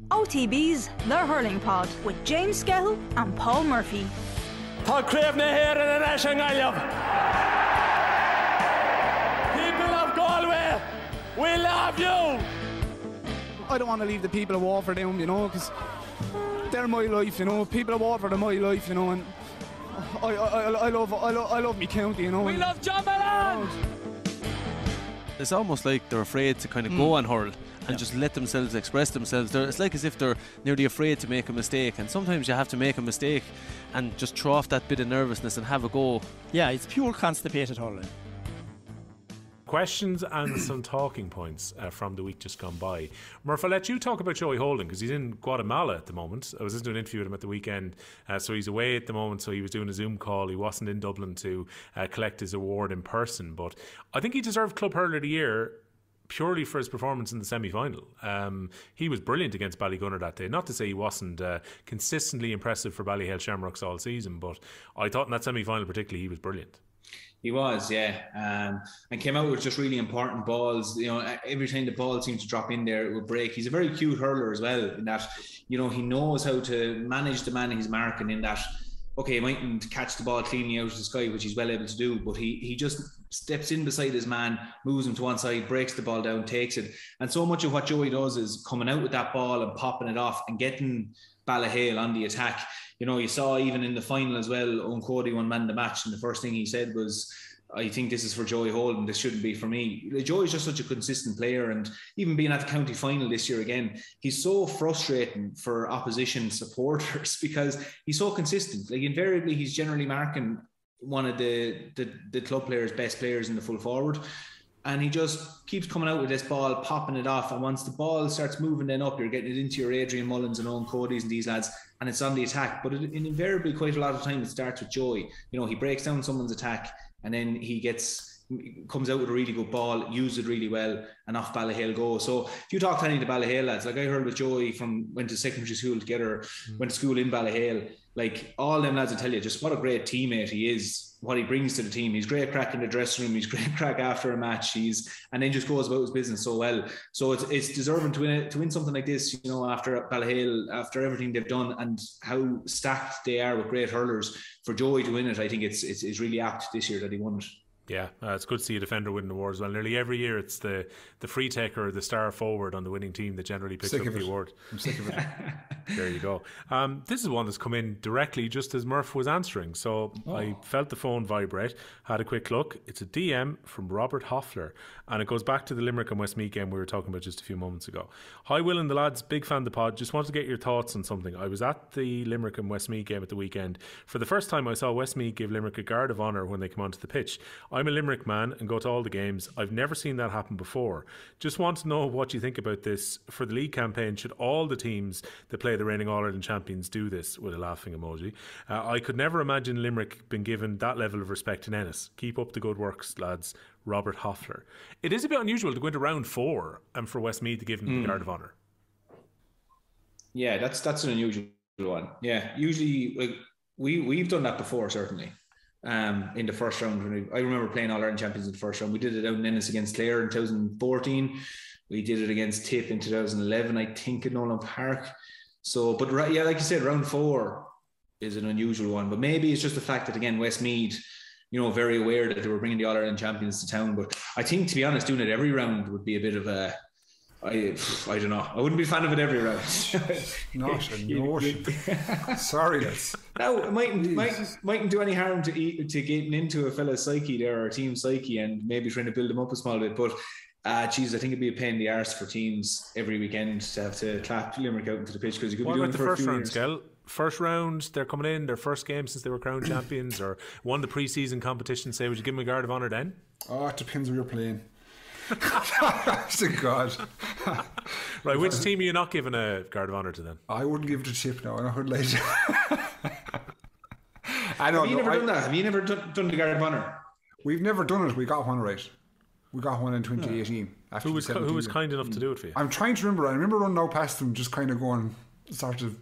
OTB's The Hurling Pod with James Skehill and Paul Murphy. Tá craobhna here in an Ashangailov. People of Galway, we love you. I don't want to leave the people of Waterford down, you know, because they're my life, you know. People of Waterford are my life, you know, and I love me county, you know. We love John Malone. It's almost like they're afraid to kind of go and hurl and just let themselves express themselves. It's like as if they're nearly afraid to make a mistake, and sometimes you have to make a mistake and just throw off that bit of nervousness and have a go. Yeah, it's pure constipated hurling. Questions and some talking points from the week just gone by. Murph, I'll let you talk about Joey Holding because he's in Guatemala at the moment. I was listening to an interview with him at the weekend, so he's away at the moment, so he was doing a Zoom call. He wasn't in Dublin to collect his award in person, but I think he deserved Club Hurler of the Year purely for his performance in the semi-final. He was brilliant against Ballygunner that day. Not to say he wasn't consistently impressive for Ballyhale Shamrocks all season, but I thought in that semi-final particularly he was brilliant. He was, yeah, and came out with just really important balls. You know, every time the ball seemed to drop in there, it would break. He's a very cute hurler as well, in that, you know, he knows how to manage the man he's marking. In that, okay, he mightn't catch the ball cleanly out of the sky, which he's well able to do, but he just steps in beside his man, moves him to one side, breaks the ball down, takes it. And so much of what Joey does is coming out with that ball and popping it off and getting Ballyhale on the attack. You know, you saw even in the final as well, Owen Cody won man the match, and the first thing he said was, I think this is for Joey Holden, this shouldn't be for me. Joey's just such a consistent player, and even being at the county final this year again, he's so frustrating for opposition supporters because he's so consistent. Like, invariably, he's generally marking one of the club players' best players in the full forward, and he just keeps coming out with this ball, popping it off, and once the ball starts moving then up, you're getting it into your Adrian Mullins and Owen Cody's and these lads, and it's on the attack. But invariably, quite a lot of time, it starts with Joey. You know, he breaks down someone's attack, and then he comes out with a really good ball, uses it really well, and off Ballyhale go. So if you talk to any of the Ballyhale lads, like I heard with Joey went to secondary school together, went to school in Ballyhale, like all them lads will tell you just what a great teammate he is, what he brings to the team. He's great crack in the dressing room, he's great crack after a match, and then just goes about his business so well. So it's deserving to win something like this, you know, after Ballyhale, after everything they've done and how stacked they are with great hurlers. For Joey to win it, I think it's really apt this year that he won it. Yeah, it's good to see a defender win an award as well. Nearly every year it's the free taker or the star forward on the winning team that generally picks up the award. I'm sick of it. There you go. This is one that's come in directly just as Murph was answering. So I felt the phone vibrate, had a quick look. It's a DM from Robert Hoffler, and it goes back to the Limerick and Westmeath game we were talking about just a few moments ago. Hi Will and the lads, big fan of the pod. Just wanted to get your thoughts on something. I was at the Limerick and Westmeath game at the weekend. For the first time I saw Westmeath give Limerick a guard of honour when they come onto the pitch. I'm a Limerick man and go to all the games. I've never seen that happen before. Just want to know what you think about this. For the league campaign, should all the teams that play the reigning All-Ireland champions do this? With a laughing emoji. I could never imagine Limerick being given that level of respect in Ennis. Keep up the good works, lads. Robert Hoffler. It is a bit unusual to go into round 4 and for Westmeath to give them the guard of honour. Yeah, that's an unusual one. Yeah, usually like, we've done that before, certainly. In the first round, I remember playing All-Ireland champions in the first round. We did it out in Ennis against Clare in 2014. We did it against Tip in 2011, I think, in Nolan Park. So, but yeah, like you said, round 4 is an unusual one. But maybe it's just the fact that, again, Westmeath, you know, very aware that they were bringing the All-Ireland champions to town. But I think, to be honest, doing it every round would be a bit of a, I don't know. I wouldn't be a fan of it every round. Not a notion. Sorry, lads. No, it mightn't do any harm to getting into a fella's psyche there, or a team psyche, and maybe trying to build them up a small bit. But I think it'd be a pain in the arse for teams every weekend to have to clap Limerick out into the pitch, because you could be doing it for a few years. Skell? First round, they're coming in, their first game since they were crowned champions, or won the pre-season competition. Say, would you give them a guard of honour then? Oh, it depends where you're playing. To God. Right, which team are you not giving a guard of honour to then? I wouldn't give it a Tip now. I heard later. Have you never done that? Have you never done the guard of honour? We've never done it. We got one right. We got one in 2018. Who was kind enough to do it for you? I'm trying to remember. I remember running out past them, just kind of going, sort of.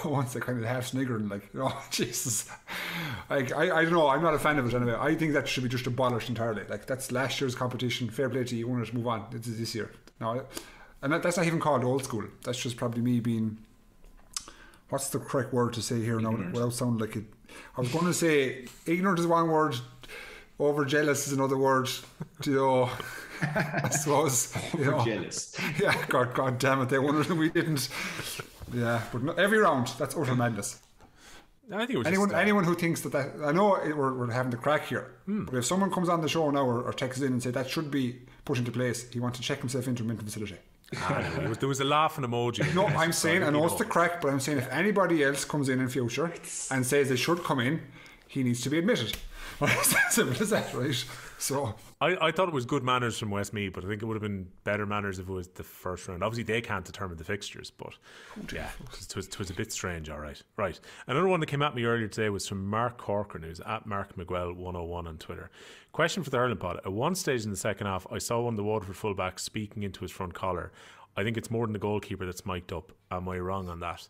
Once I kind of half sniggering, like, oh Jesus, like I don't know, I'm not a fan of it anyway. I think that should be just abolished entirely. Like, that's last year's competition. Fair play to you. You want to move on. This is this year. No, And that's not even called old school. That's just probably me being, what's the correct word to say here now without sounding like it. I was going to say ignorant is one word, over jealous is another word. I suppose. Jealous. Yeah, God damn it, they wondered we didn't. Yeah, but no, every round, that's utter madness. I think it was anyone who thinks that I know we're having the crack here, but if someone comes on the show now or texts in and say that should be put into place, he wants to check himself into a mental facility. There was a laughing emoji. No, I'm saying, I know it's the crack, but I'm saying if anybody else comes in future and says they should come in, he needs to be admitted. Simple as that, right? So I thought it was good manners from Westmeath, but I think it would have been better manners if it was the first round. Obviously they can't determine the fixtures, but yeah, it was a bit strange. All right. Another one that came at me earlier today was from Mark Corcoran, who's at Mark Miguel 101 on Twitter. Question for the Hurling Pod: at one stage in the second half, I saw one of the Waterford fullbacks speaking into his front collar. I think it's more than the goalkeeper that's mic'd up. Am I wrong on that?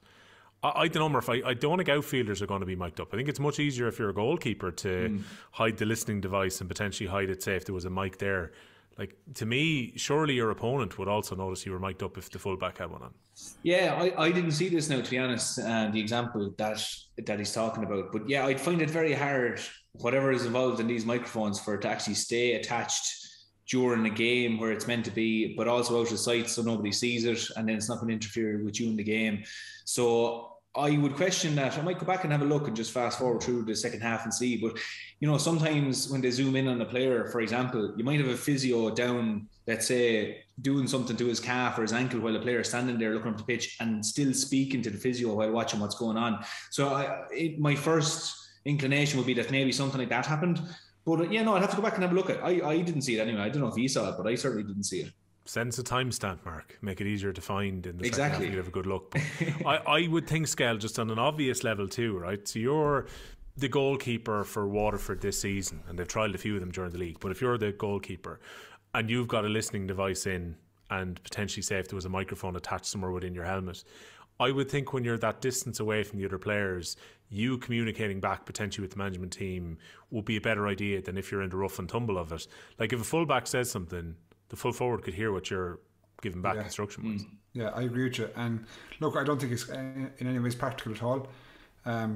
I don't know, Murph. I don't think outfielders are going to be mic'd up. I think it's much easier if you're a goalkeeper to hide the listening device and potentially hide it, say, if there was a mic there. Like, to me, surely your opponent would also notice you were mic'd up if the fullback had one on. Yeah, I didn't see this now, to be honest, the example that he's talking about. But yeah, I'd find it very hard, whatever is involved in these microphones, for it to actually stay attached during the game where it's meant to be, but also out of sight so nobody sees it, and then it's not going to interfere with you in the game. So I would question that. I might go back and have a look and just fast forward through the second half and see. But, sometimes when they zoom in on a player, for example, you might have a physio down, let's say, doing something to his calf or his ankle while the player is standing there looking up the pitch and still speaking to the physio while watching what's going on. So my first inclination would be that maybe something like that happened. But I'd have to go back and have a look at it. I didn't see it anyway. I don't know if he saw it, but I certainly didn't see it. Send us a timestamp, Mark. Make it easier to find in the second half. You could have a good look. But I would think, Skehill, just on an obvious level too, right? So you're the goalkeeper for Waterford this season, and they've trialled a few of them during the league. But if you're the goalkeeper and you've got a listening device in, and potentially say if there was a microphone attached somewhere within your helmet, I would think when you're that distance away from the other players, you communicating back potentially with the management team would be a better idea than if you're in the rough and tumble of it. Like if a fullback says something, the full forward could hear what you're giving back instruction-wise. Yeah, I agree with you. And look, I don't think it's in any ways practical at all.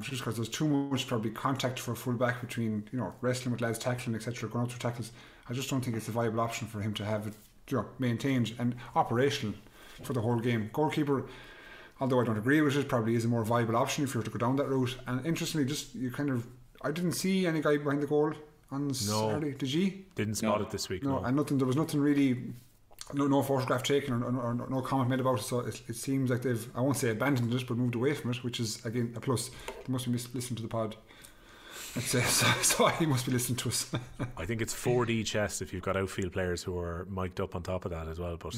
Just because there's too much probably contact for a fullback between wrestling with lads, tackling, etc., going out through tackles. I just don't think it's a viable option for him to have it maintained and operational for the whole game. Goalkeeper, although I don't agree with it, probably is a more viable option if you were to go down that route. And interestingly, I didn't see any guy behind the goal on Saturday. Did you? Didn't spot it this week. No, and there was nothing really, no photograph taken or no comment made about it. So it seems like they've, I won't say abandoned it, but moved away from it, which is again a plus. They must be listening to the pod. I'd say so he must be listening to us. I think it's 4D chess if you've got outfield players who are mic'd up on top of that as well. But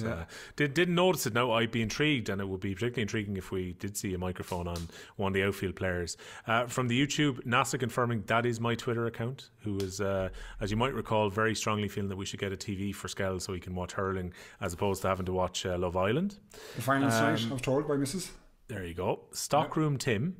didn't notice it. Now I'd be intrigued, and it would be particularly intriguing if we did see a microphone on one of the outfield players. From the YouTube, NASA confirming that is my Twitter account, who is, as you might recall, very strongly feeling that we should get a TV for Skehill so he can watch hurling as opposed to having to watch Love Island. The finals tonight, I was told by Mrs. There you go. Stockroom Tim.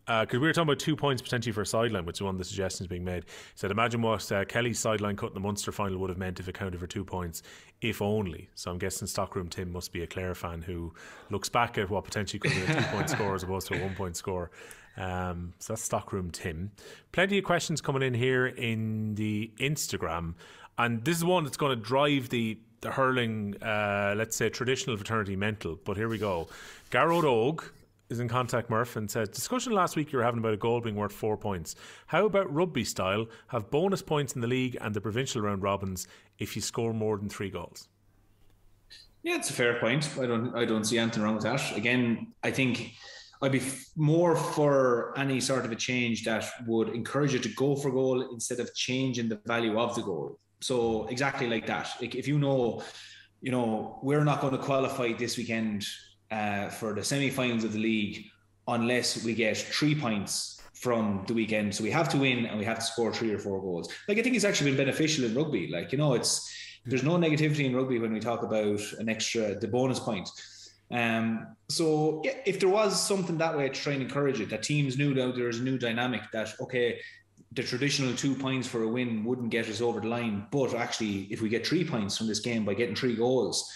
Because we were talking about 2 points potentially for a sideline, which is one of the suggestions being made. He said, imagine what Kelly's sideline cut in the Munster final would have meant if it counted for 2 points, if only. So I'm guessing Stockroom Tim must be a Clare fan who looks back at what potentially could be a 2-point score as opposed to a 1-point score. So that's Stockroom Tim. Plenty of questions coming in here in the Instagram. And this is one that's going to drive the hurling, let's say, traditional fraternity mental. But here we go. Garrod Og is in contact, Murph, and says, discussion last week you were having about a goal being worth 4 points. How about rugby style? Have bonus points in the league and the provincial round robins if you score more than 3 goals? Yeah, it's a fair point. I don't see anything wrong with that. Again, I think I'd be more for any sort of a change that would encourage you to go for goal instead of changing the value of the goal. So exactly like that. Like if we're not going to qualify this weekend for the semi-finals of the league unless we get 3 points from the weekend. So we have to win and we have to score 3 or 4 goals. Like I think it's actually been beneficial in rugby. Like, there's no negativity in rugby when we talk about the bonus point. So yeah, if there was something that way to try and encourage it, that teams knew that there's a new dynamic that, okay, the traditional 2 points for a win wouldn't get us over the line, but actually if we get 3 points from this game by getting 3 goals,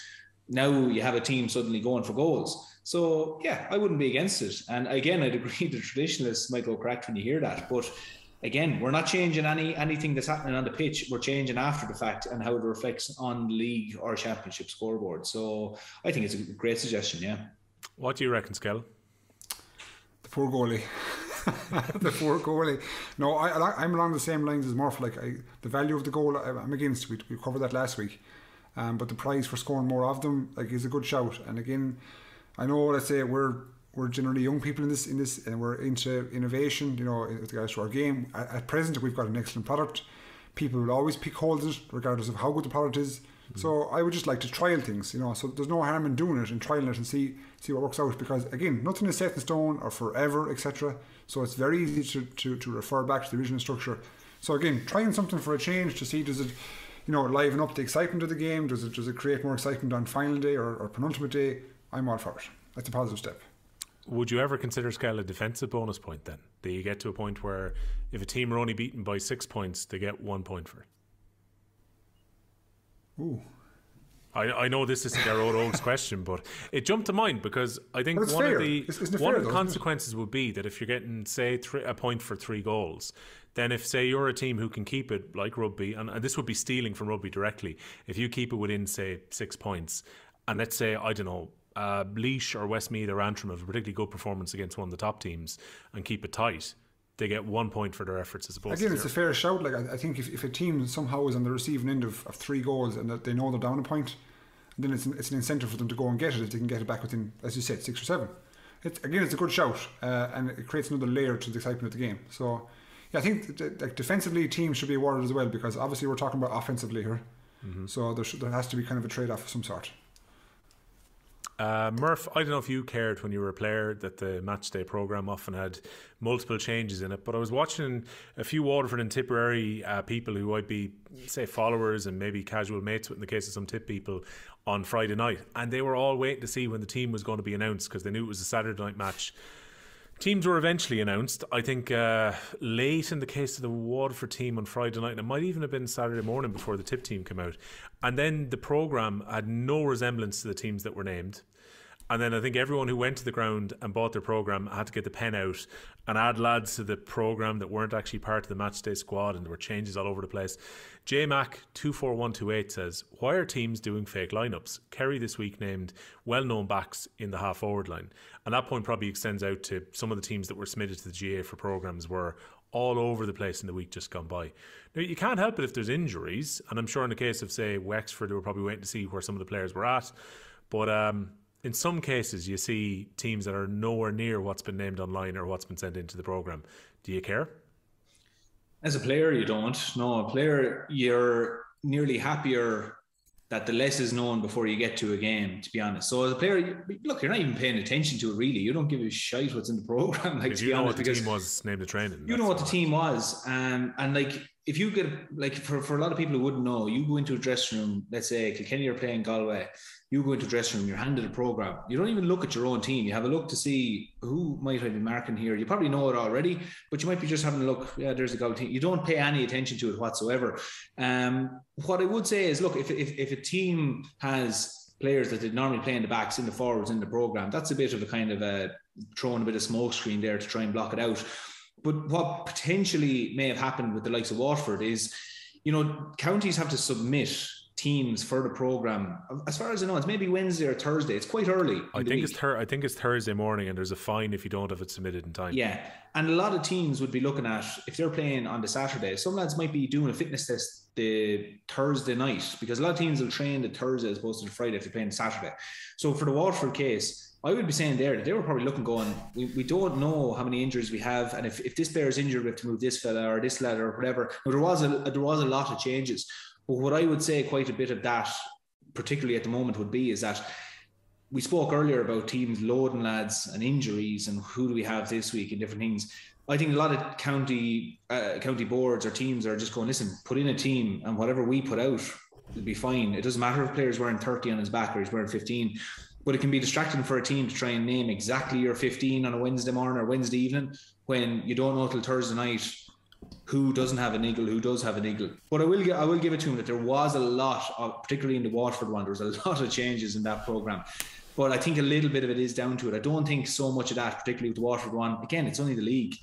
now you have a team suddenly going for goals. So, yeah, I wouldn't be against it. And again, I'd agree the traditionalists might go cracked when you hear that. But again, we're not changing anything that's happening on the pitch. We're changing after the fact and how it reflects on the league or championship scoreboard. So I think it's a great suggestion, yeah. What do you reckon, Skehill? The poor goalie. The poor goalie. No, I'm along the same lines as Murph. Like, the value of the goal, I'm against. We covered that last week. But the prize for scoring more of them, like, is a good shout. And again, I know, let's say we're generally young people in this, and we're into innovation, you know, with regards to our game. At present, we've got an excellent product. People will always pick holes in it, regardless of how good the product is. So I would just like to trial things, you know. So there's no harm in doing it and trialing it and see what works out. Because again, nothing is set in stone or forever, etc. So it's very easy to refer back to the original structure. So again, trying something for a change to see, does it, you know, liven up the excitement of the game? Does it create more excitement on final day or penultimate day? I'm all for it. That's a positive step. Would you ever consider, Skehill, a defensive bonus point then? Do you get to a point where if a team are only beaten by 6 points, they get 1 point for it? Ooh. I know this isn't our old question, but it jumped to mind because I think one fair. of the One of the consequences would be that if you're getting, say, a point for 3 goals, then if, say, you're a team who can keep it like rugby, and this would be stealing from rugby directly, if you keep it within, say, 6 points, and let's say, I don't know, Laois or Westmeath or Antrim have a particularly good performance against one of the top teams and keep it tight, they get 1 point for their efforts as opposed to 0. It's a fair shout. Like, I think if a team somehow is on the receiving end of 3 goals and that they know they're down a point, then it's an incentive for them to go and get it if they can get it back within, as you said, 6 or 7. It's a good shout, and it creates another layer to the excitement of the game. So yeah, I think like defensively teams should be awarded as well, because obviously we're talking about offensively here. So there has to be kind of a trade-off of some sort. Murph, I don't know if you cared when you were a player that the matchday programme often had multiple changes in it, but I was watching a few Waterford and Tipperary people who might be, say, followers and maybe casual mates in the case of some Tip people on Friday night, and they were all waiting to see when the team was going to be announced because they knew it was a Saturday night match. Teams were eventually announced, I think late in the case of the Waterford team on Friday night, and it might even have been Saturday morning before the Tip team came out. And then the programme had no resemblance to the teams that were named. And then I think everyone who went to the ground and bought their programme had to get the pen out and add lads to the programme that weren't actually part of the matchday squad, and there were changes all over the place. JMac24128 says, why are teams doing fake lineups? Kerry this week named well-known backs in the half-forward line. And that point probably extends out to some of the teams that were submitted to the GA for programmes were all over the place in the week just gone by. Now, you can't help it if there's injuries, and I'm sure in the case of, say, Wexford, they were probably waiting to see where some of the players were at. But in some cases, you see teams that are nowhere near what's been named online or what's been sent into the programme. Do you care? As a player, you don't. No, a player, you're nearly happier that the less is known before you get to a game, to be honest. So as a player, look, you're not even paying attention to it, really. You don't give a shite what's in the programme. Like, you know what the team was named the training. You know what the team was. And like, if you get, like, for a lot of people who wouldn't know, you go into a dressing room, let's say Kilkenny are playing Galway, you go into a dressing room, you're handed a programme. You don't even look at your own team. You have a look to see who might I be marking here. You probably know it already, but you might be just having a look. Yeah, there's the Galway team. You don't pay any attention to it whatsoever. What I would say is, look, if a team has players that did normally play in the backs, in the forwards, in the programme, that's a bit of a kind of throwing a bit of smoke screen there to try and block it out. But what potentially may have happened with the likes of Waterford is, you know, counties have to submit teams for the programme. As far as I know, it's maybe Wednesday or Thursday. It's quite early. I think it's Thursday morning, and there's a fine if you don't have it submitted in time. Yeah, and a lot of teams would be looking at, if they're playing on the Saturday, some lads might be doing a fitness test the Thursday night, because a lot of teams will train the Thursday as opposed to the Friday if they're playing Saturday. So for the Waterford case, I would be saying there that they were probably looking, going, we don't know how many injuries we have, and if this player is injured, we have to move this fella or this lad or whatever. Now, there was a lot of changes. But what I would say quite a bit of that, particularly at the moment, would be is that we spoke earlier about teams loading lads and injuries and who do we have this week and different things. I think a lot of county boards or teams are just going, listen, put in a team and whatever we put out will be fine. It doesn't matter if a player's wearing 30 on his back or he's wearing 15, but it can be distracting for a team to try and name exactly your 15 on a Wednesday morning or Wednesday evening when you don't know till Thursday night who doesn't have a niggle, who does have a niggle. But I will give it to him that there was a lot of, particularly in the Waterford one, there was a lot of changes in that programme. But I think a little bit of it is down to it. I don't think so much of that, particularly with the Waterford one. Again, it's only the league.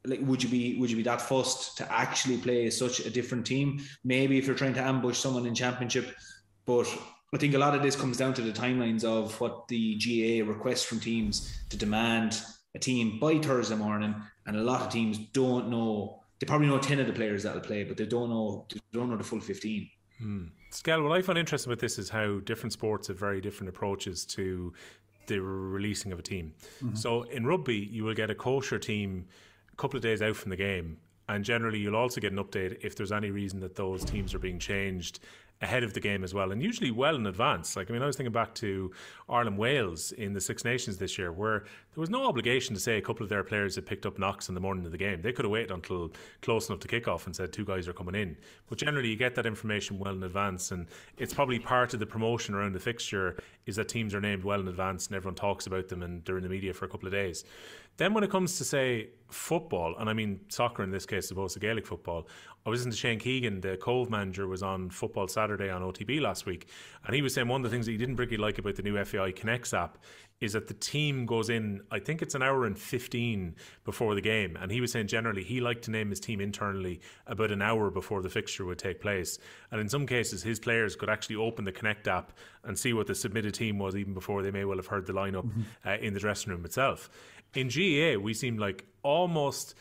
Would you be that fussed to actually play such a different team? Maybe if you're trying to ambush someone in Championship. But I think a lot of this comes down to the timelines of what the GAA requests from teams to demand a team by Thursday morning. And a lot of teams don't know. They probably know 10 of the players that will play, but they don't know the full 15. Skehill, what I find interesting with this is how different sports have very different approaches to the releasing of a team. So in rugby, you will get a kosher team a couple of days out from the game, and generally you'll also get an update if there's any reason that those teams are being changed ahead of the game as well, and usually well in advance. I was thinking back to Ireland-Wales in the Six Nations this year, where there was no obligation to say a couple of their players had picked up knocks in the morning of the game. They could have waited until close enough to kick off and said 2 guys are coming in. But generally you get that information well in advance, and it's probably part of the promotion around the fixture is that teams are named well in advance and everyone talks about them and they're in the media for a couple of days. Then when it comes to, say, football, and I mean soccer in this case as opposed to Gaelic football, I was listening to Shane Keegan, the Cove manager, was on Football Saturday on OTB last week, and he was saying one of the things that he didn't particularly like about the new FAI Connects app is that the team goes in, I think it's an hour and 15 before the game, and he was saying generally he liked to name his team internally about an hour before the fixture would take place, and in some cases his players could actually open the Connect app and see what the submitted team was even before they may well have heard the lineup in the dressing room itself. In GAA we seem like almost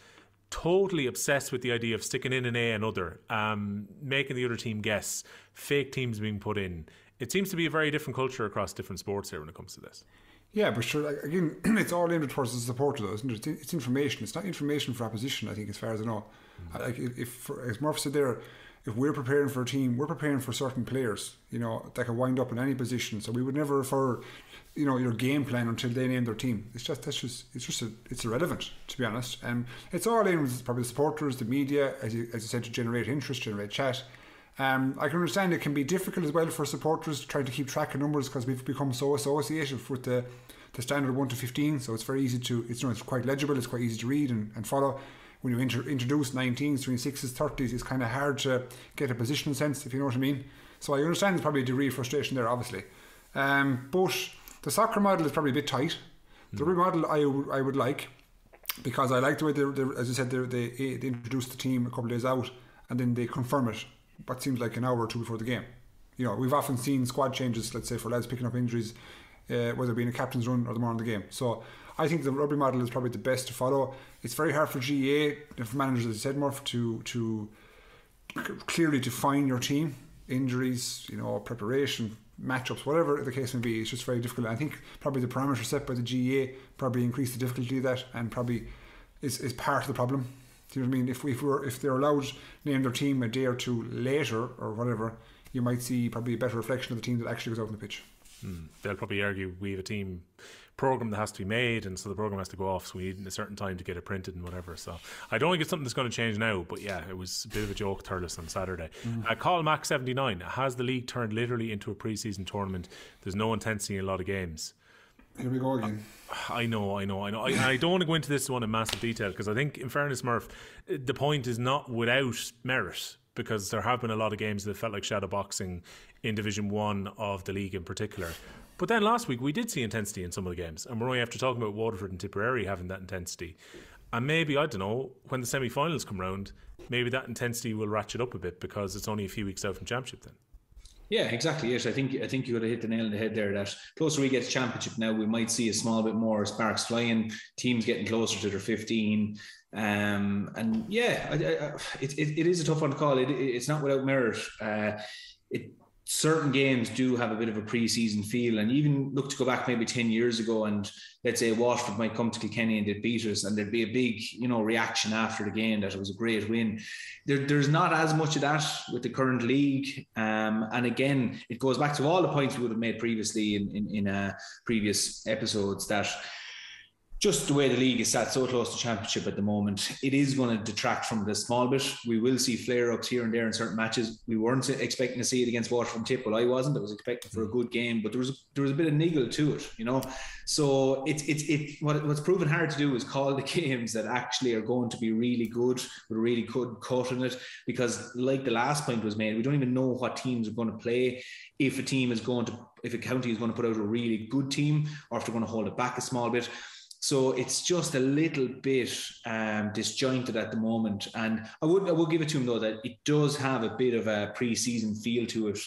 totally obsessed with the idea of sticking in an A and other, making the other team guess, fake teams being put in. It seems to be a very different culture across different sports here when it comes to this. Yeah, but sure, again, it's all aimed towards the supporter though, isn't it? It's information. It's not information for opposition, I think, as far as I know. If as Murph said there, if we're preparing for a team, we're preparing for certain players, that can wind up in any position. So we would never refer, your game plan until they name their team. It's irrelevant, to be honest. And it's all aimed probably the supporters, the media, as you said, to generate interest, generate chat. I can understand it can be difficult as well for supporters trying to keep track of numbers because we've become so associated with the standard 1 to 15. So it's very easy to, it's quite legible, it's quite easy to read and follow. When you introduce 19s, 26s, 30s, it's kind of hard to get a positional sense, if you know what I mean. So I understand there's probably a degree of frustration there, obviously. But the soccer model is probably a bit tight. The rugby model I would like, because I like the way they as you said, they introduce the team a couple of days out and then they confirm it what seems like an hour or two before the game. We've often seen squad changes, let's say, for lads picking up injuries, whether it be in a captain's run or the morning of the game. So I think the rugby model is probably the best to follow. It's very hard for GAA, for managers, as you said, Murph, to clearly define your team, injuries, preparation, matchups, whatever the case may be. It's just very difficult. I think probably the parameters set by the GAA probably increase the difficulty of that, and probably is part of the problem. Do you know what I mean? If they're allowed to name their team a day or two later or whatever, you might see probably a better reflection of the team that actually goes out on the pitch. They'll probably argue we have a team program that has to be made, and so the program has to go off, so we need a certain time to get it printed and whatever. So I don't think it's something that's going to change now, but yeah, it was a bit of a joke, Thurles, on Saturday. Call Mac 79, has the league turned literally into a pre-season tournament? There's no intensity in a lot of games. Here we go again. I know. I don't want to go into this one in massive detail, because I think, in fairness, Murph, the point is not without merit, because there have been a lot of games that felt like shadow boxing in Division 1 of the league in particular. But then last week we did see intensity in some of the games, and we're only after talking about Waterford and Tipperary having that intensity. And maybe, I don't know, when the semi-finals come round, maybe that intensity will ratchet up a bit because it's only a few weeks out from Championship then. Yeah, exactly. Yes, I think you would have hit the nail on the head there. That closer we get to Championship now, we might see a small bit more sparks flying, teams getting closer to their 15. And yeah, it is a tough one to call. It's not without merit. Certain games do have a bit of a pre-season feel, and even look to go back maybe 10 years ago, and let's say Waterford might come to Kilkenny and they'd beat us, and there'd be a big, reaction after the game that it was a great win. There's not as much of that with the current league, and again, it goes back to all the points we would have made previously in previous episodes, that just the way the league is sat so close to championship at the moment, it is going to detract from it a small bit. We will see flare-ups here and there in certain matches. We weren't expecting to see it against Waterford and Tip. Well, I wasn't. I was expecting for a good game, but there was a bit of niggle to it, you know. So what's proven hard to do is call the games that actually are going to be really good, with a really good cut in it, because like the last point was made, we don't even know what teams are going to play. If a county is going to put out a really good team, or if they're going to hold it back a small bit. So it's just a little bit disjointed at the moment. And I will give it to him, though, that it does have a bit of a pre-season feel to it,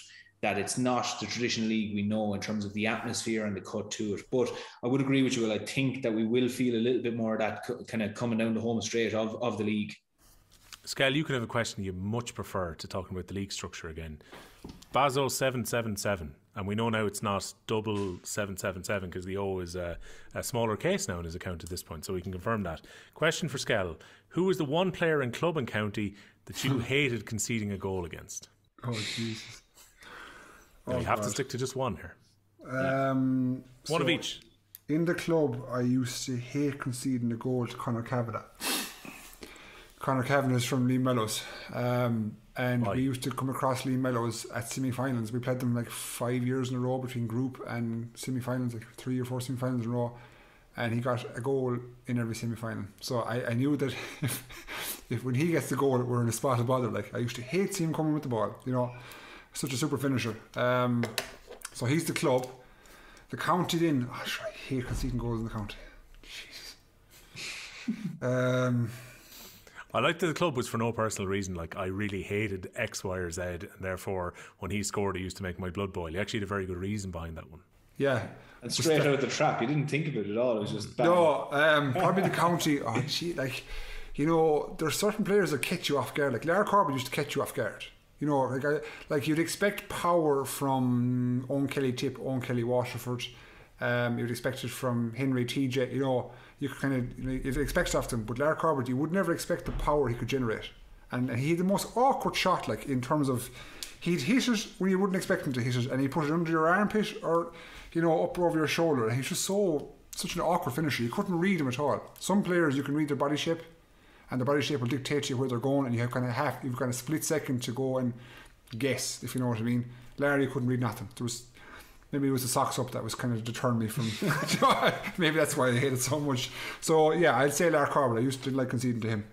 that it's not the traditional league we know in terms of the atmosphere and the cut to it. But I would agree with you, Will. I think that we will feel a little bit more of that kind of coming down the home straight of the league. Skehill, you can have a question you much prefer to talking about the league structure again. Bazo 777, and we know now it's not double 777 because the O is a smaller case now in his account at this point, so we can confirm that. Question for Skehill: who was the one player in club and county that you hated conceding a goal against? Oh, Jesus. You have to stick to just one here. One of each. In the club, I used to hate conceding a goal to Conor Kavanagh. Conor Kavanagh is from Lee Mellows, and we used to come across Lee Mellows at semi-finals. We played them like 5 years in a row between group and semi-finals, like 3 or 4 semi-finals in a row, and he got a goal in every semi-final. So I knew that if when he gets the goal, we're in a spot of bother. Like, I used to hate seeing him coming with the ball, you know, such a super finisher. So he's the club. The county then, I hate conceding goals in the county. Jesus. I liked that the club was for no personal reason. Like, I really hated X, Y, or Z, and therefore when he scored, it used to make my blood boil. He actually had a very good reason behind that one. Yeah. And straight out the trap, you didn't think of it at all. It was just bang. No, probably the county. Oh, gee, like, you know, there's certain players that catch you off guard. Like Lara Corbett used to catch you off guard. You know, like you'd expect power from Owen Kelly Tip, Owen Kelly Waterford. You'd expect it from Henry TJ. You know, you kind of you'd expect stuff from him. But Lara Corbett, you would never expect the power he could generate. And he had the most awkward shot, like in terms of he'd hit it when you wouldn't expect him to hit it, and he'd put it under your armpit or, you know, up over your shoulder. And he's just such an awkward finisher. You couldn't read him at all. Some players you can read their body shape, and the body shape will dictate to you where they're going, and you've kind of split second to go and guess, if you know what I mean. Larry couldn't read nothing. Maybe it was the socks up that was kind of deterring me from. Maybe that's why I hate it so much. So yeah, I'd say Larry Corbett. I used to like conceding to him.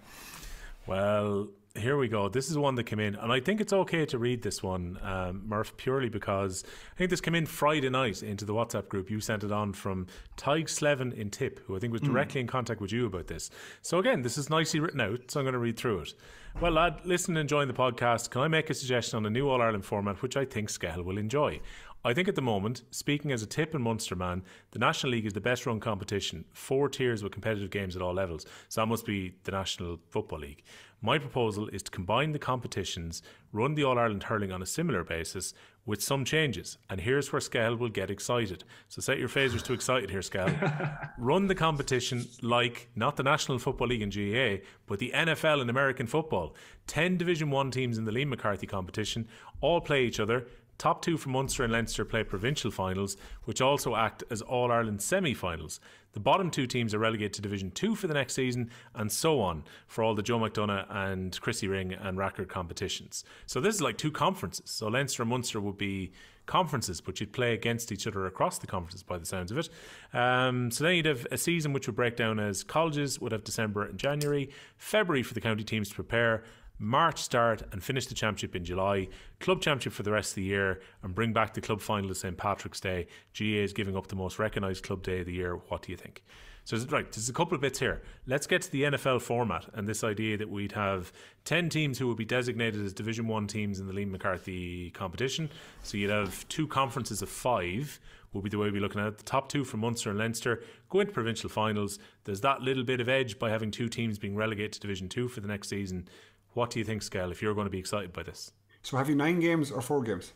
Well, here we go. This is one that came in, and I think it's okay to read this one, Murph, purely because I think this came in Friday night into the WhatsApp group. You sent it on from Tig Slevin in Tip, who I think was directly in contact with you about this. So again, this is nicely written out, so I'm going to read through it. Well, lad, listen and enjoying the podcast. Can I make a suggestion on a new All-Ireland format, which I think Skehill will enjoy? I think at the moment, speaking as a Tip and Munster man, the National League is the best run competition, 4 tiers with competitive games at all levels. So that must be the National Football League. My proposal is to combine the competitions, run the All-Ireland hurling on a similar basis with some changes. And here's where Skehill will get excited. So set your phasers to excited here, Skehill. Run the competition like, not the National Football League and GAA, but the NFL and American football. 10 Division 1 teams in the Liam McCarthy competition all play each other. Top 2 from Munster and Leinster play provincial finals, which also act as All-Ireland semi-finals. The bottom 2 teams are relegated to Division 2 for the next season, and so on for all the Joe McDonough and Chrissy Ring and Rackard competitions. So this is like 2 conferences. So Leinster and Munster would be conferences, but you'd play against each other across the conferences by the sounds of it. So then you'd have a season which would break down as colleges would have December and January, February for the county teams to prepare, March start and finish the championship in July, club championship for the rest of the year, and bring back the club final to St. Patrick's Day. GAA is giving up the most recognised club day of the year. What do you think? So right, there's a couple of bits here. Let's get to the NFL format and this idea that we'd have 10 teams who would be designated as Division 1 teams in the Liam McCarthy competition. So you'd have 2 conferences of 5 will be the way we'll be looking at it. The top 2 from Munster and Leinster go into provincial finals. There's that little bit of edge by having 2 teams being relegated to Division 2 for the next season. What do you think, Skehill, if you're going to be excited by this? So have you 9 games or 4 games?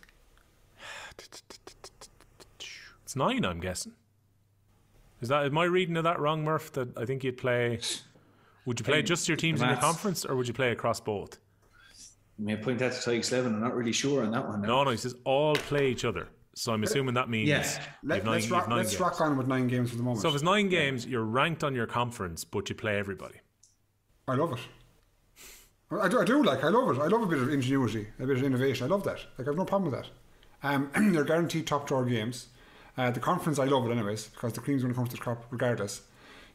It's 9, I'm guessing. Am I reading of that wrong, Murph? That I think you'd play. Would you play just your teams in your conference, or would you play across both? You may point that to Tig Slevin. I'm not really sure on that one. No, he says all play each other. So I'm assuming that means let's rock on with 9 games for the moment. So if it's 9 games, you're ranked on your conference, but you play everybody. I love it. I do. I love it. I love a bit of ingenuity, a bit of innovation. I love that. I have no problem with that. They're guaranteed top drawer games. The conference, I love it anyways, because the Queen's going to come to the crop regardless.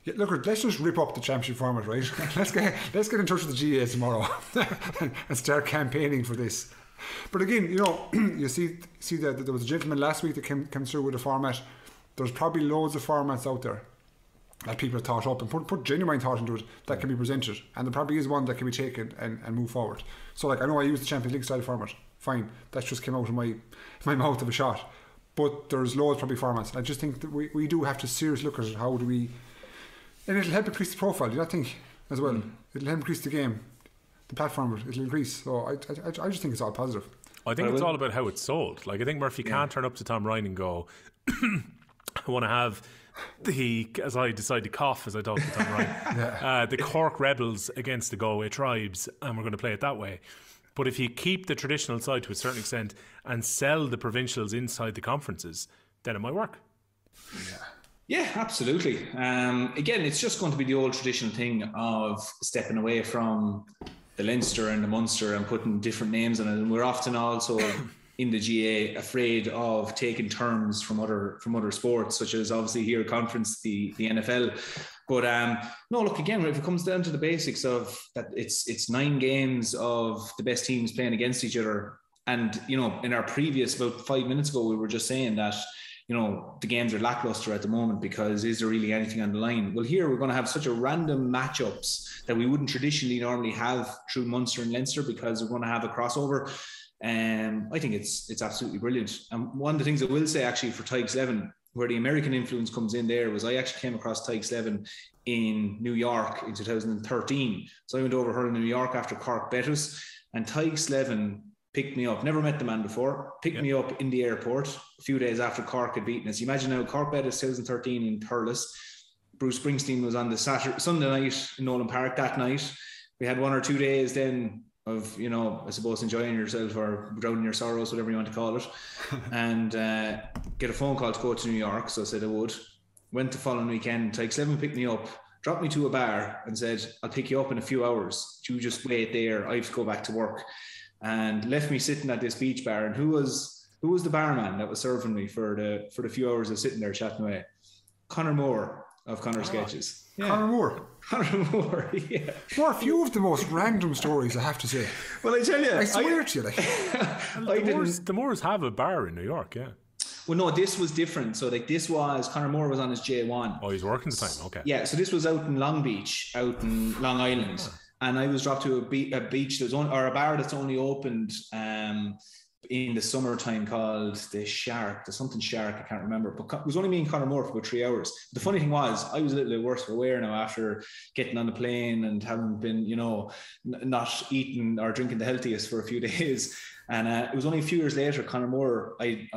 Yeah, look, let's just rip up the championship format, right? let's get in touch with the GA tomorrow and start campaigning for this. But again, you see that there was a gentleman last week that came through with a format. There's probably loads of formats out there that people have thought up and put genuine thought into it that can be presented, and there probably is one that can be taken and move forward. So I know I use the Champions League style format, fine, that just came out of my mouth of a shot, but there's loads probably formats. I just think that we do have to seriously look at it. How do we, and it'll help increase the profile, do you not think, as well? It'll help increase the game, the platform, it'll increase. So I just think it's all positive. I think it's all about how it's sold. I think Murphy can't turn up to Tom Ryan and go, I want to have as I decide to cough as I talk to Tom Ryan, the Cork Rebels against the Galway Tribes, and we're going to play it that way. But if you keep the traditional side to a certain extent and sell the provincials inside the conferences, then it might work. Yeah, absolutely. Again, it's just going to be the old traditional thing of stepping away from the Leinster and the Munster and putting different names on it. And we're often also in the GA afraid of taking terms from other sports, such as obviously here conference, the NFL. But no, look, again, if it comes down to the basics of that, it's 9 games of the best teams playing against each other. And, in our previous, about 5 minutes ago, we were just saying that, the games are lackluster at the moment because is there really anything on the line? Well, here we're going to have such a random matchups that we wouldn't traditionally normally have through Munster and Leinster because we're going to have a crossover. I think it's absolutely brilliant. And one of the things I will say actually for Tykes 11, where the American influence comes in there, was I actually came across Tykes 11 in New York in 2013. So I went over hurling in New York after Cork bet us, and Tykes 11 picked me up. Never met the man before. Picked me up in the airport a few days after Cork had beaten us. You imagine now, Cork bet us 2013 in Thurles. Bruce Springsteen was on the Sunday night in Nolan Park that night. We had 1 or 2 days then of, I suppose, enjoying yourself or drowning your sorrows, whatever you want to call it, and get a phone call to go to New York. So I said I would. Went the following weekend. Tykes 11 picked me up, dropped me to a bar and said, I'll pick you up in a few hours. You just wait there. I have to go back to work. And left me sitting at this beach bar. And who was the barman that was serving me for the few hours of sitting there chatting away? Conor Moore of Conor Sketches. Yeah. Conor Moore, yeah. More, a few of the most random stories, I have to say. Well, I tell you, I swear to you, the Moors have a bar in New York, yeah. Well, no, this was different. So, this was Conor Moore was on his J1. Oh, he's working the time. Okay. Yeah, so this was out in Long Beach, out in Long Island, and I was dropped to a beach or a bar that's only opened in the summertime called the something Shark, I can't remember, but it was only me and Conor Moore for about 3 hours. The funny thing was, I was a little bit worse for wear now after getting on the plane and having been, not eating or drinking the healthiest for a few days. And it was only a few years later, Conor Moore, I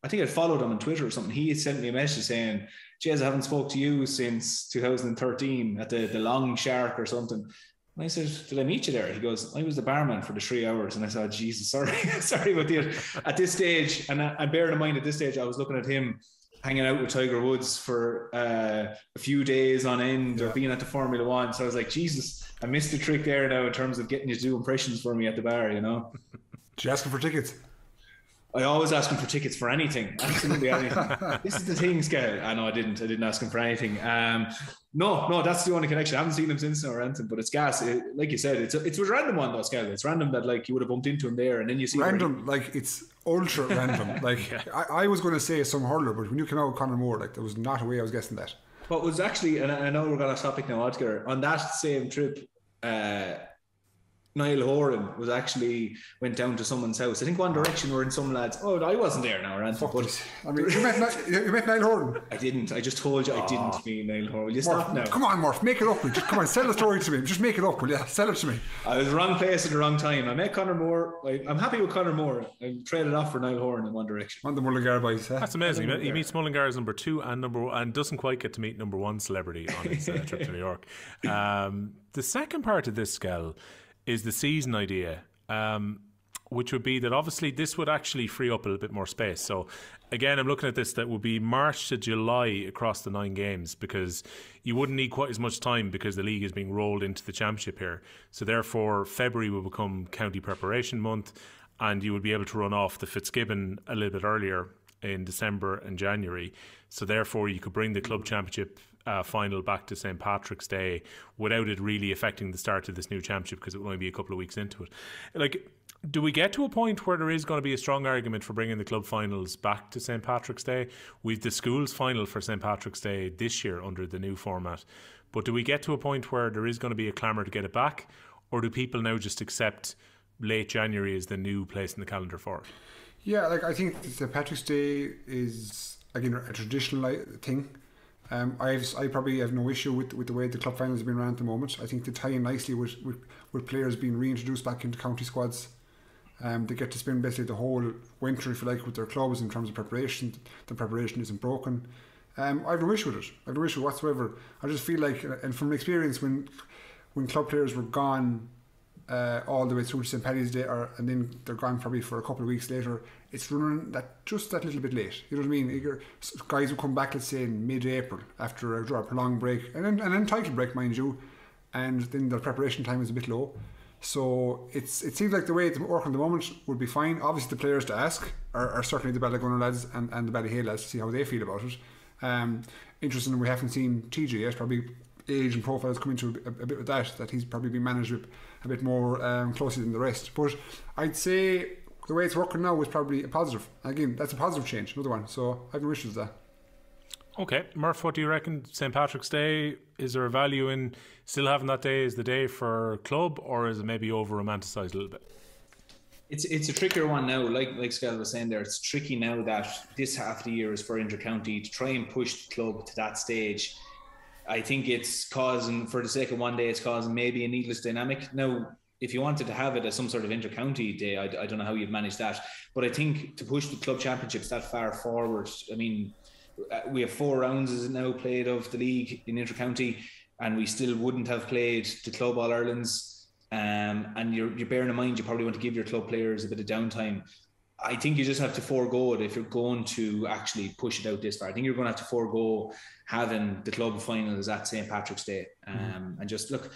think I'd followed him on Twitter or something. He had sent me a message saying, Jez, I haven't spoke to you since 2013 at the Long Shark or something. And I said, did I meet you there? He goes, I was the barman for the 3 hours. And I said, Jesus, sorry about that. At this stage, and bearing in mind at this stage, I was looking at him hanging out with Tiger Woods for a few days on end or being at the Formula One. So I was like, Jesus, I missed the trick there now in terms of getting you to do impressions for me at the bar, Did you ask him for tickets? I always ask him for tickets for anything. Absolutely anything. This is the thing, Skehill. I know I didn't ask him for anything. No, that's the only connection. I haven't seen him since or anything, but it's gas. Like you said, it's a random one though, Skehill. It's random that you would have bumped into him there and then you see random, it's ultra random. I was going to say some hurler, but when you came out with Conor Moore, there was not a way I was guessing that. But was actually, and I know we're going to topic now altogether, on that same trip, Niall Horan went down to someone's house. I think One Direction were in some lads. Oh, I wasn't there now, Ransom. But you met Niall Horan. I didn't. I just told you I didn't meet Niall Horan. Will you stop now? Come on, Murph, make it up. Come on, sell the story to me. Just make it up, will you? Sell it to me. I was the wrong place at the wrong time. I met Conor Moore. I'm happy with Conor Moore. I traded off for Niall Horan in One Direction. On the Mullingar boys. That's amazing. He meets Mullingar's number 2 and doesn't quite get to meet number 1 celebrity on his trip to New York. The second part of this, Skehill, is the season idea. which would be that obviously this would actually free up a little bit more space. So again, I'm looking at this, that would be March to July across the 9 games, because you wouldn't need quite as much time because the league is being rolled into the championship here. So therefore February will become county preparation month, and you would be able to run off the Fitzgibbon a little bit earlier in December and January. So therefore you could bring the club championship final back to St. Patrick's Day without it really affecting the start of this new championship, because it will only be a couple of weeks into it. Like, do we get to a point where there is going to be a strong argument for bringing the club finals back to St. Patrick's Day? We've the schools final for St. Patrick's Day this year under the new format, but do we get to a point where there is going to be a clamour to get it back, or do people now just accept late January as the new place in the calendar for it? Yeah, like, I think St. Patrick's Day is, again, a traditional thing. I probably have no issue with the way the club finals have been run at the moment. I think they tie in nicely with players being reintroduced back into county squads. They get to spend basically the whole winter, if you like, with their clubs in terms of preparation. The preparation isn't broken. I have no issue with it. I have no issue whatsoever. I just feel like, and from experience, when club players were gone all the way through to St. Paddy's Day, and then they're gone probably for a couple of weeks later, it's running just that little bit late. You know what I mean? Guys will come back, let's say, in mid-April after a prolonged break, and an entitled break, mind you, and then their preparation time is a bit low. So it seems like the way it's working at the moment would be fine. Obviously, the players to ask are certainly the Ballygunner lads and the Ballyhale lads, to see how they feel about it. Interesting, we haven't seen TJ yet. Probably age and profile has come into a bit with that he's probably been managed a bit more closely than the rest. But I'd say the way it's working now is probably a positive. Again, that's a positive change, another one. So I have no issues with that. Okay, Murph, what do you reckon? St. Patrick's Day, is there a value in still having that day as the day for club, or is it maybe over romanticised a little bit? It's a trickier one now, like Skehill was saying there. It's tricky now that this half of the year is for inter-county, to try and push the club to that stage. I think it's causing, for the sake of one day, it's causing maybe a needless dynamic. Now, if you wanted to have it as some sort of inter-county day, I don't know how you'd manage that. But I think to push the club championships that far forward, I mean, we have 4 rounds as it now played of the league in inter-county, and we still wouldn't have played the club All-Irelands. And you're bearing in mind you probably want to give your club players a bit of downtime. I think you just have to forego it if you're going to actually push it out this far. I think you're going to have to forego having the club finals at St. Patrick's Day. And just look,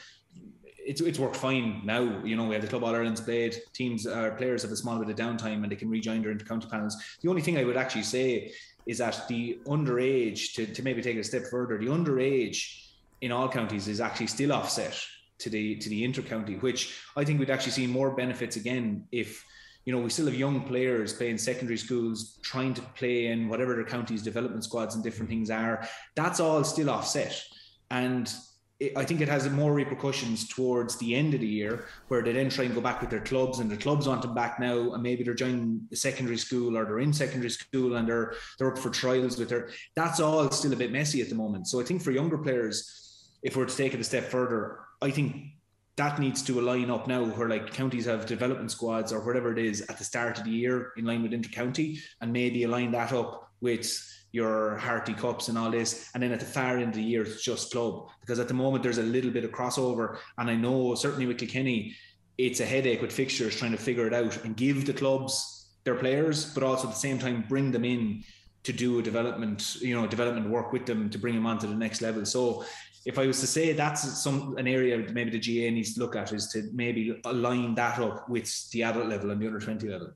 it's worked fine now. You know, we have the club All-Irelands played, players have a small bit of downtime and they can rejoin their inter-county panels. The only thing I would actually say is that the underage, to maybe take it a step further, the underage in all counties is actually still offset to the inter-county, which I think we'd actually see more benefits again if, you know, we still have young players playing secondary schools, trying to play in whatever their county's development squads and different things are. That's all still offset. And I think it has more repercussions towards the end of the year, where they then try and go back with their clubs, and the clubs want them back now, and maybe they're joining the secondary school, or they're in secondary school and they're up for trials with their. That's all still a bit messy at the moment. So I think for younger players, if we're to take it a step further, I think that needs to align up now, where like counties have development squads or whatever it is at the start of the year in line with inter-county, and maybe align that up with your Harty Cups and all this, and then at the far end of the year it's just club, because at the moment there's a little bit of crossover, and I know certainly with Kilkenny it's a headache with fixtures trying to figure it out and give the clubs their players, but also at the same time bring them in to do a development work with them to bring them on to the next level. So if I was to say that's an area maybe the GA needs to look at, is to maybe align that up with the adult level and the under 20 level.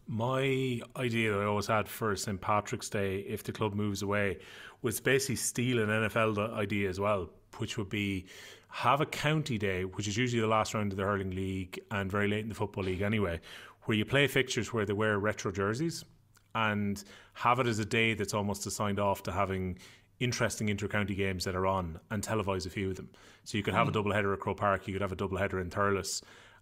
My idea that I always had for St. Patrick's Day, if the club moves away, was basically steal an NFL idea as well, which would be have a county day, which is usually the last round of the hurling league and very late in the football league anyway, where you play fixtures where they wear retro jerseys, and have it as a day that's almost assigned off to having interesting inter-county games that are on, and televise a few of them. So you could have a double header at Croke Park, you could have a double header in Thurles,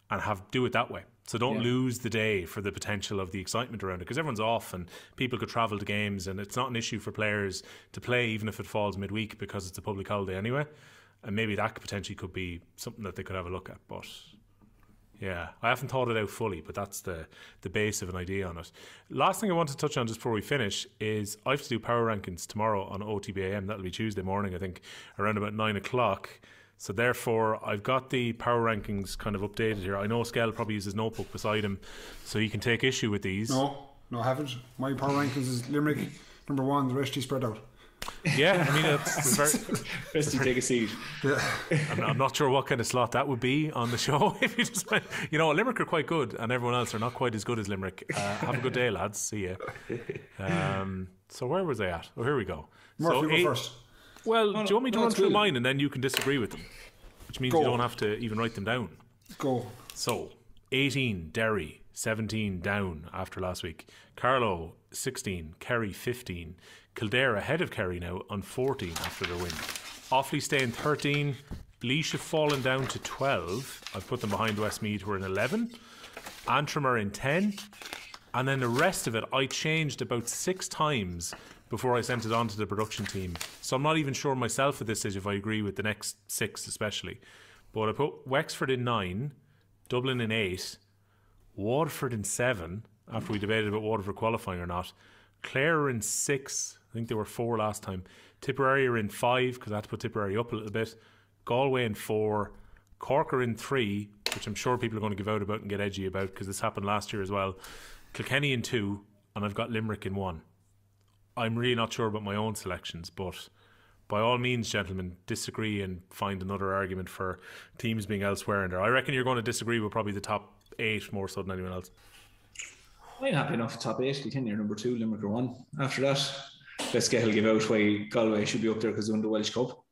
and do it that way. So don't lose the day for the potential of the excitement around it, because everyone's off and people could travel to games, and it's not an issue for players to play even if it falls midweek, because it's a public holiday anyway. And maybe that potentially could be something that they could have a look at. But yeah, I haven't thought it out fully, but that's the base of an idea on it. Last thing I want to touch on just before we finish is I have to do power rankings tomorrow on OTB AM. That'll be Tuesday morning, I think, around about 9 o'clock. So therefore, I've got the power rankings kind of updated here. I know Skehill probably uses his notebook beside him, so he can take issue with these. No, I haven't. My power rankings is Limerick number 1, the rest is spread out. Yeah, I mean, it's very... Best you take a seat. Yeah. I'm not sure what kind of slot that would be on the show. If you just went, Limerick are quite good, and everyone else are not quite as good as Limerick. Have a good day, lads. See ya. So where was I at? Oh, here we go. Murph, So you go first. Well, do you want me to run it's through cool. mine and then you can disagree with them? Which means Go. you don't have to even write them down. Go. So, 18, Derry, 17 down after last week. Carlow, 16, Kerry, 15. Kildare ahead of Kerry now on 14 after their win. Offaly staying 13. Laois have fallen down to 12. I've put them behind Westmeath, who are in 11. Antrim are in 10. And then the rest of it, I changed about 6 times before I sent it on to the production team. So I'm not even sure myself at this stage if I agree with the next 6 especially. But I put Wexford in 9, Dublin in 8, Waterford in 7, after we debated about Waterford qualifying or not. Clare are in 6, I think they were 4 last time. Tipperary are in 5, because I had to put Tipperary up a little bit. Galway in 4, Cork are in 3, which I'm sure people are going to give out about and get edgy about, because this happened last year as well. Kilkenny in 2, and I've got Limerick in 1. I'm really not sure about my own selections, but by all means, gentlemen, disagree and find another argument for teams being elsewhere in there. I reckon you're going to disagree with probably the top 8 more so than anyone else. I'm happy enough with top 8. Kilkenny are number 2, Limerick are 1. After that, let's get Skehill give out why Galway should be up there because they won the Welsh Cup.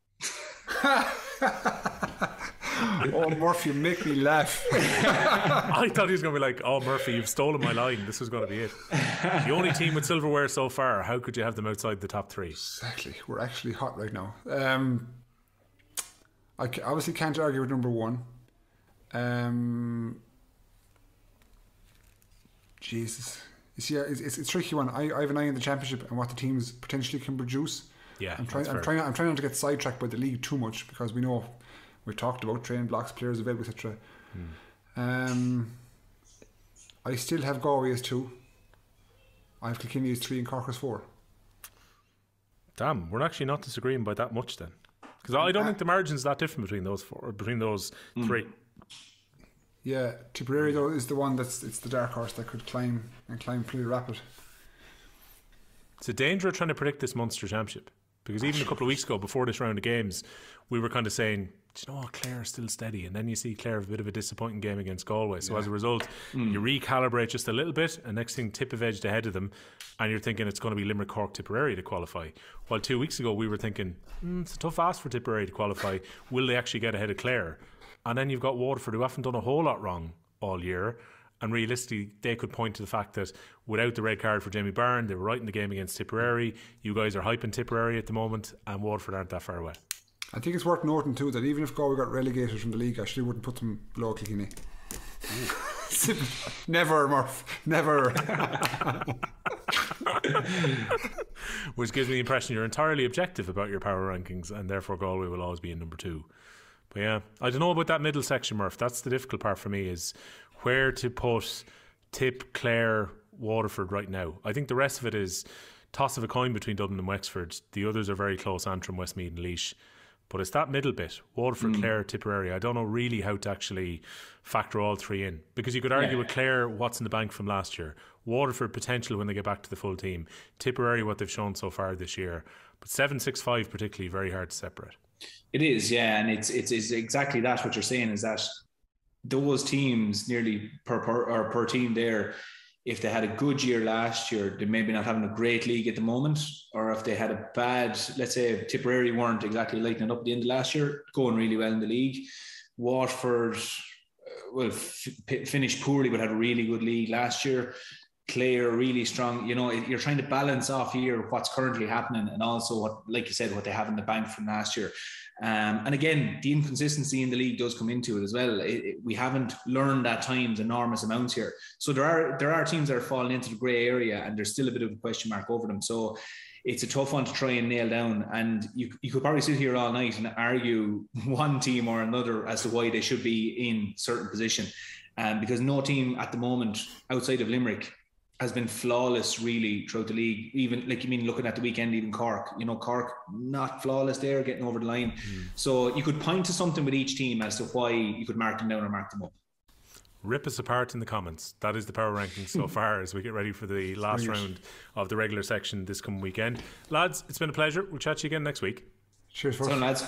Oh, Murphy, you make me laugh. I thought he was going to be like, oh, Murphy, you've stolen my line. This was going to be it. The only team with silverware so far, how could you have them outside the top 3? Exactly. We're actually hot right now. I obviously can't argue with number 1. Jesus. You see, it's a tricky one. I have an eye on the championship and what the teams potentially can produce. Yeah, I'm trying not to get sidetracked by the league too much because we know we've talked about training blocks, players available, etc. I still have Galway as 2. I have Kilkenny as 3 and Cork as 4. Damn, we're actually not disagreeing by that much then, because I don't think the margin's that different between those 4, between those 3. Yeah, Tipperary though is the one it's the dark horse that could climb pretty rapid. It's a danger of trying to predict this Munster Championship, because even a couple of weeks ago, before this round of games, we were kind of saying, do you know what, Clare is still steady, and then you see Clare have a bit of a disappointing game against Galway. So as a result, you recalibrate just a little bit, and next thing, Tip have edged ahead of them, and you're thinking it's going to be Limerick, Cork, Tipperary to qualify. While 2 weeks ago we were thinking, it's a tough ask for Tipperary to qualify. Will they actually get ahead of Clare? And then you've got Waterford, who haven't done a whole lot wrong all year. And realistically, they could point to the fact that without the red card for Jamie Byrne, they were right in the game against Tipperary. You guys are hyping Tipperary at the moment, and Waterford aren't that far away. I think it's worth noting too that even if Galway got relegated from the league, I actually wouldn't put them below Kilkenny. Never, Murph. Never. Which gives me the impression you're entirely objective about your power rankings, and therefore Galway will always be in number 2. But yeah, I don't know about that middle section, Murph. That's the difficult part for me, is where to put Tip, Clare, Waterford right now. I think the rest of it is toss of a coin between Dublin and Wexford. The others are very close, Antrim, Westmeath and Laois. But it's that middle bit, Waterford, Clare, Tipperary. I don't know really how to actually factor all 3 in, because you could argue with Clare what's in the bank from last year, Waterford potential when they get back to the full team, Tipperary what they've shown so far this year, but 7-6-5 particularly very hard to separate. It is, yeah, and it's exactly that. What you're saying is that those teams nearly per team there, if they had a good year last year, they're maybe not having a great league at the moment, or if they had a bad, let's say if Tipperary weren't exactly lighting it up at the end of last year, going really well in the league. Waterford finished poorly but had a really good league last year. Clare really strong. You know, you're trying to balance off here what's currently happening and also what, like you said, what they have in the bank from last year. And again, the inconsistency in the league does come into it as well. We haven't learned at times enormous amounts here. So there are teams that are falling into the grey area, and there's still a bit of a question mark over them. So it's a tough one to try and nail down. And you could probably sit here all night and argue one team or another as to why they should be in certain position. Because no team at the moment outside of Limerick has been flawless really throughout the league. Even like, looking at the weekend, even Cork, Cork not flawless there, getting over the line. So you could point to something with each team as to why you could mark them down or mark them up. Rip us apart in the comments. That is the power rankings so far as we get ready for the last round of the regular section this coming weekend. Lads, it's been a pleasure. We'll chat to you again next week. Cheers, folks. So, lads.